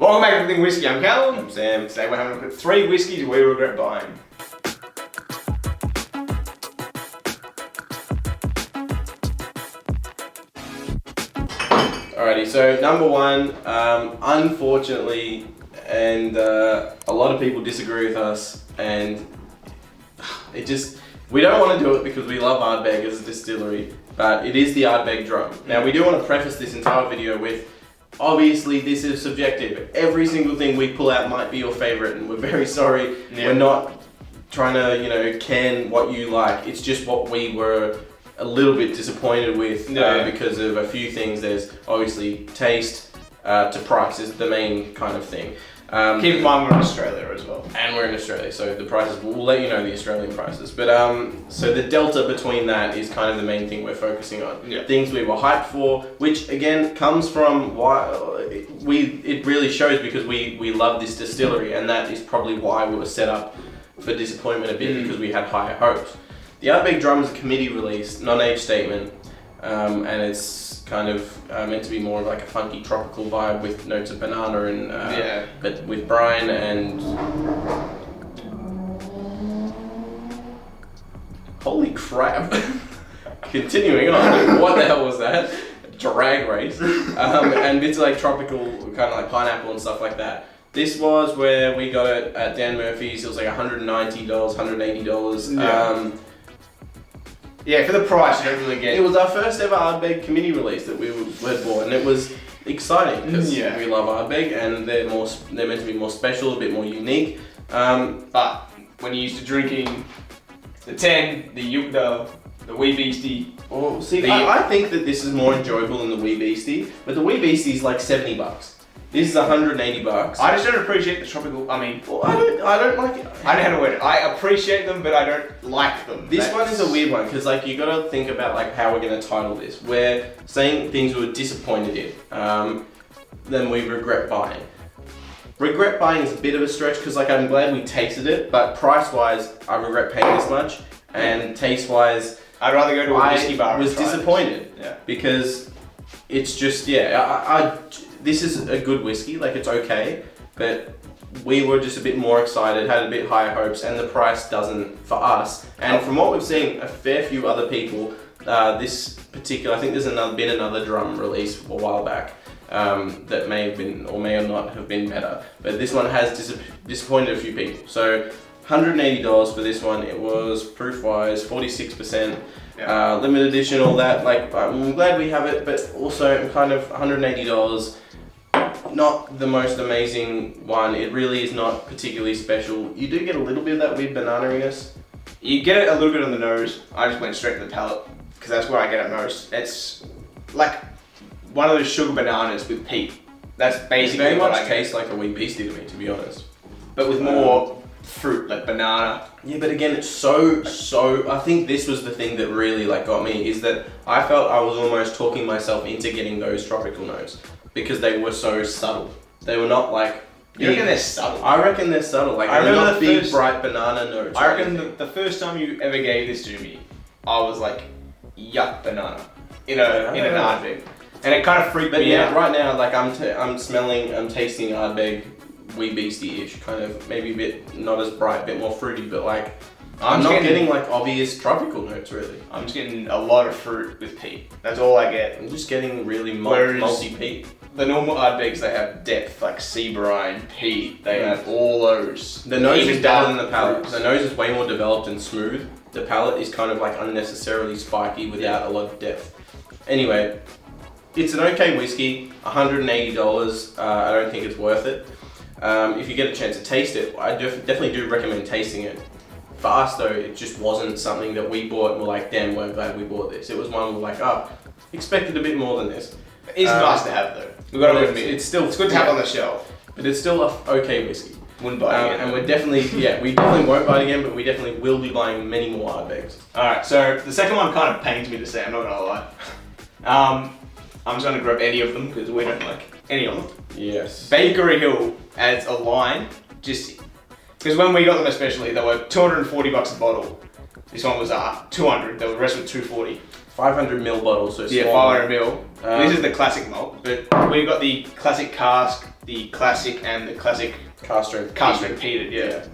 Welcome back to the Thing Whiskey. I'm Callum. I'm Sam. Today we're having a look at 3 whiskies we regret buying. Alrighty, so number 1, unfortunately, and a lot of people disagree with us, and we don't want to do it because we love Ardbeg as a distillery, but it is the Ardbeg drum. Now we do want to preface this entire video with, obviously this is subjective. Every single thing we pull out might be your favorite, and we're very sorry. Yeah. We're not trying to, can what you like. It's just what we were a little bit disappointed with because of a few things. There's obviously taste to price is the main kind of thing. Keep in mind we're in Australia as well. And we're in Australia, so the prices, we'll let you know the Australian prices. But so the delta between that is kind of the main thing we're focusing on. Yeah. Things we were hyped for, which again comes from why it really shows because we love this distillery, and that is probably why we were set up for disappointment a bit because we had higher hopes. The Ardbeg drum is a committee release, non-age statement, and it's kind of meant to be more of like a funky tropical vibe with notes of banana and but with brine and holy crap. Continuing on, what the hell was that? Drag race. And bits of like tropical, kind of like pineapple and stuff like that. This was where we got it at Dan Murphy's. It was like $190, $180. Yeah, for the price, you don't really get. It was our first ever Ardbeg committee release that we had bought, and it was exciting because we love Ardbeg, and they're meant to be more special, a bit more unique. But when you're used to drinking the 10, the Wee Beastie. Well, see, I think that this is more enjoyable than the Wee Beastie, but the Wee Beastie is like $70. This is $180. I just don't appreciate the tropical. I mean, well, I don't like it. I don't know how to word it. I appreciate them, but I don't like them. This one is a weird one because like you got to think about like how we're going to title this. We're saying things we were disappointed in, then we regret buying. Regret buying is a bit of a stretch because like I'm glad we tasted it, but price wise, I regret paying this much, and taste wise, I'd rather go to a whiskey bar. I was disappointed because it's just this is a good whiskey, like it's okay, but we were just a bit more excited, had a bit higher hopes, and the price doesn't for us. And from what we've seen, a fair few other people, this particular, I think there's been another drum release a while back that may have been, or may or not have been better, but this one has disappointed a few people. So $180 for this one. It was proof-wise 46%. Limited edition, all that. Like, I'm glad we have it, but also kind of $180. Not the most amazing one. It really is not particularly special. You do get a little bit of that weird banana-iness. You get it a little bit on the nose. I just went straight to the palate because that's where I get it most. It's like one of those sugar bananas with peat. That's basically very what much I tastes like a Wee Beastie to me, to be honest. But with more fruit, like banana. Yeah, but again, it's so. I think this was the thing that really like got me, is that I felt I was almost talking myself into getting those tropical notes because they were so subtle. They were not like. You reckon they're subtle? I reckon they're subtle. Like, they're not big, bright banana notes. I reckon the first time you ever gave this to me, I was like, yuck, banana in an Ardbeg, and it kind of freaked me out. Right now, like I'm tasting Ardbeg Wee Beastie-ish, kind of maybe a bit not as bright, a bit more fruity, but like I'm not getting like obvious tropical notes really. I'm just getting a lot of fruit with peat. That's all I get. I'm just getting really multi-peat. The normal Ardbegs, they have depth, like sea brine, peat. They have all those. The nose is better than the palate. The nose is way more developed and smooth. The palate is kind of like unnecessarily spiky without a lot of depth. Anyway, it's an okay whiskey. $180. I don't think it's worth it. If you get a chance to taste it, I definitely do recommend tasting it. For us though, it just wasn't something that we bought and we're like, damn, we're glad we bought this. It was one we're like, expected a bit more than this. It's nice to have though. We've got to admit, it's good to have on the shelf. But it's still a okay whiskey. Wouldn't buy it again. And we definitely won't buy it again, but we definitely will be buying many more Ardbegs. Alright, so the second one kind of pains me to say, I'm not gonna lie. I'm just gonna grab any of them because we don't like any of them. Yes. Bakery Hill adds a line, just because when we got them especially, they were $240 a bottle. This one was 200. The rest were 240. 500ml bottle, so small. Yeah, 500ml. This is the classic malt, but we've got the classic cask, the classic and the classic Cast strength peated. Yeah.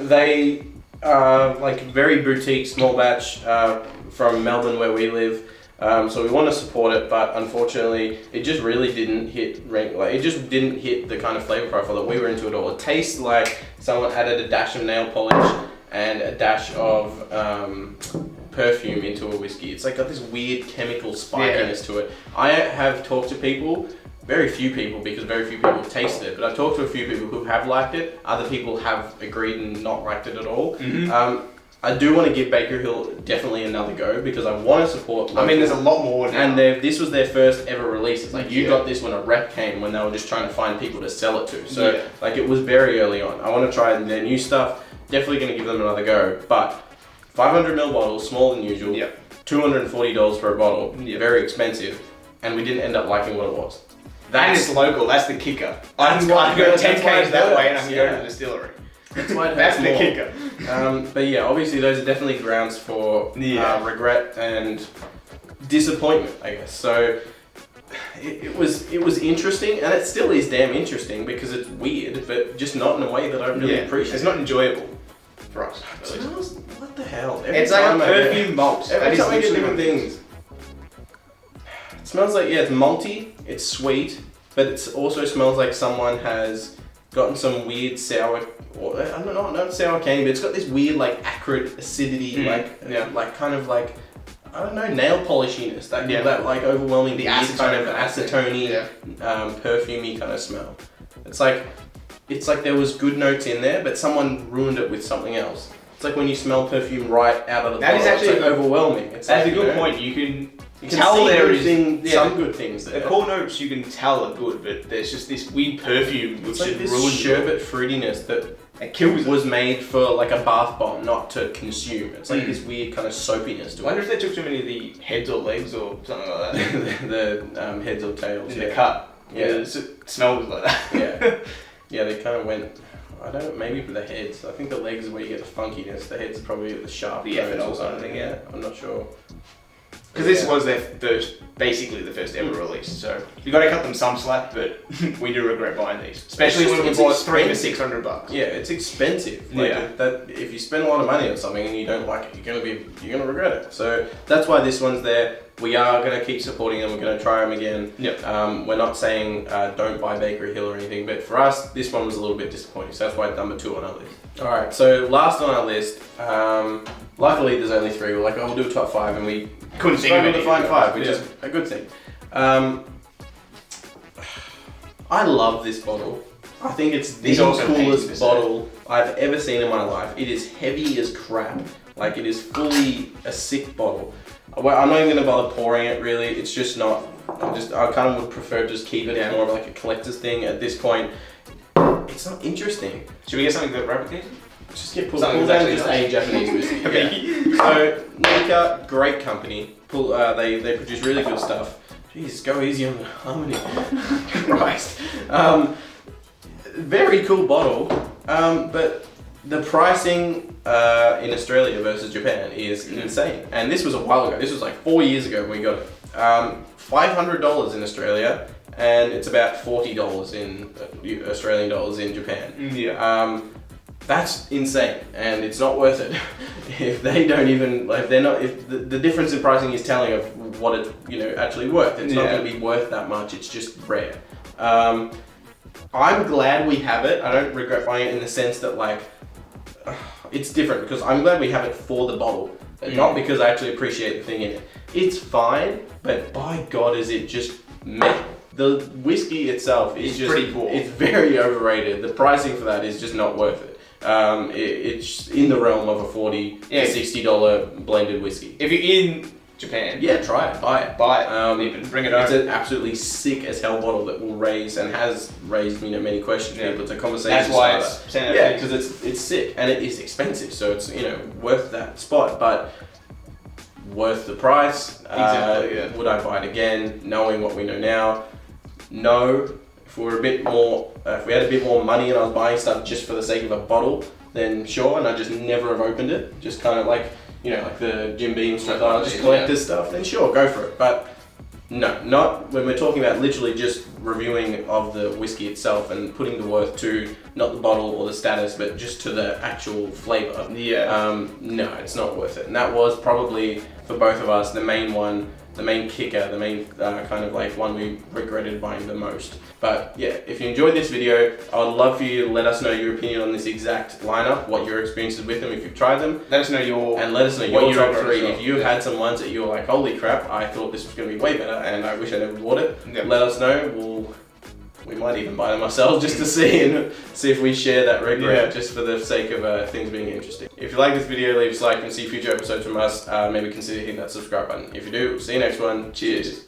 They are like very boutique, small batch from Melbourne where we live. So we want to support it, but unfortunately, it just really didn't hit rank. Like it just didn't hit the kind of flavor profile that we were into at all. It tastes like someone added a dash of nail polish and a dash of perfume into a whiskey. It's like got this weird chemical spikiness to it. I have talked to people. Very few people, because very few people have tasted it, but I've talked to a few people who have liked it. Other people have agreed and not liked it at all. I do want to give Baker Hill definitely another go because I want to support local. I mean, there's a lot more now. And this was their first ever release. It's like you got this when a rep came, when they were just trying to find people to sell it to. So like it was very early on. I want to try their new stuff. Definitely going to give them another go. But 500ml bottle, smaller than usual. $240 for a bottle. Very expensive. And we didn't end up liking what it was. And it's local, that's the kicker. I can go 10 k's that way and I can go to the distillery. That's why that's the kicker. But yeah, obviously those are definitely grounds for regret and disappointment, I guess. So it was interesting, and it still is damn interesting because it's weird, but just not in a way that I really appreciate. It's not enjoyable for us. It smells, what the hell? It's like a perfume malt. Every time I get different things. It smells like, it's malty, it's sweet, but it also smells like someone has gotten some weird sour, or I don't know, not sour candy, but it's got this weird like acrid acidity, like kind of like, I don't know, nail polishiness, that like overwhelming, the acetone, kind of acetone, perfumey kind of smell. It's like there was good notes in there, but someone ruined it with something else. It's like when you smell perfume right out of the bottle. That is actually it's like overwhelming. That's a good point. You can tell see there is some good things there. The core notes you can tell are good, but there's just this weird perfume which like this sherbet fruitiness that was made for like a bath bomb, not to consume. It's like this weird kind of soapiness to it. I wonder if they took too many of the heads or legs or something like that. the heads or tails. In the cut. Yeah, it smells like that. Yeah, they kind of went. I don't know, maybe for the heads. I think the legs is where you get the funkiness. The heads are probably the sharp notes or something. Yeah, I'm not sure. Because this was their basically the first ever release, so you got to cut them some slack, but we do regret buying these, especially when we bought $300 to $600. Yeah, it's expensive. That if you spend a lot of money on something and you don't like it, you're gonna regret it. So that's why this one's there. We are gonna keep supporting them. We're gonna try them again. We're not saying don't buy Bakery Hill or anything, but for us, this one was a little bit disappointing. So that's why it's number 2 on our list. All right, so last on our list. Luckily, there's only 3. We're like, we'll do a top 5, and we couldn't think of it to find 5, which is a good thing. I love this bottle. I think it's the coolest bottle I've ever seen in my life. It is heavy as crap. Like, it is fully a sick bottle. Well, I'm not even gonna bother pouring it. Really, it's just not. I kind of would prefer to just keep it more of like a collector's thing at this point. It's not interesting. Should we get something that replicates? Just get pull down just a Japanese whiskey. Okay. So Nika, great company. They produce really good stuff. Jeez, go easy on the harmony. Christ. Very cool bottle. But the pricing in Australia versus Japan is insane. And this was a while ago. This was like 4 years ago when we got it. $500 in Australia, and it's about $40 in Australian dollars in Japan. That's insane, and it's not worth it if they don't even if the difference in pricing is telling of what it's actually worth. It's not going to be worth that much. It's just rare. I'm glad we have it. I don't regret buying it in the sense that it's different because I'm glad we have it for the bottle, not because I actually appreciate the thing in it. It's fine, but by God, is it just meh. The whiskey itself is just pretty poor. It's very overrated. The pricing for that is just not worth it. It's in the realm of a $40 to $60 blended whiskey. If you're in Japan, try it, buy it. Even bring it over. It's an absolutely sick as hell bottle that will raise and has raised many questions. People. It's a conversation. That's why it's because it's sick and it is expensive, so it's worth that spot, but worth the price. Exactly. Would I buy it again, knowing what we know now? No. If we were a bit more, if we had a bit more money and I was buying stuff just for the sake of a bottle, then sure, and I just never have opened it, just kind of like, like the Jim Beam stuff, I just collect this stuff, then sure, go for it. But No, not when we're talking about literally just reviewing of the whiskey itself and putting the worth to not the bottle or the status, but just to the actual flavour. Yeah. No, it's not worth it. And that was probably, for both of us, the main one, the main kicker, the main kind of like one we regretted buying the most. But yeah, if you enjoyed this video, I would love for you to let us know your opinion on this exact lineup, what your experiences with them, if you've tried them. Let us know your Top three. well. If you had some ones that you were like, holy crap, I thought this was going to be way better and I wish I never bought it, let us know. We might even buy them ourselves just to see and see if we share that regret, just for the sake of things being interesting. If you like this video, leave us a like and see future episodes from us. Maybe consider hitting that subscribe button. If you do, see you next one. Cheers.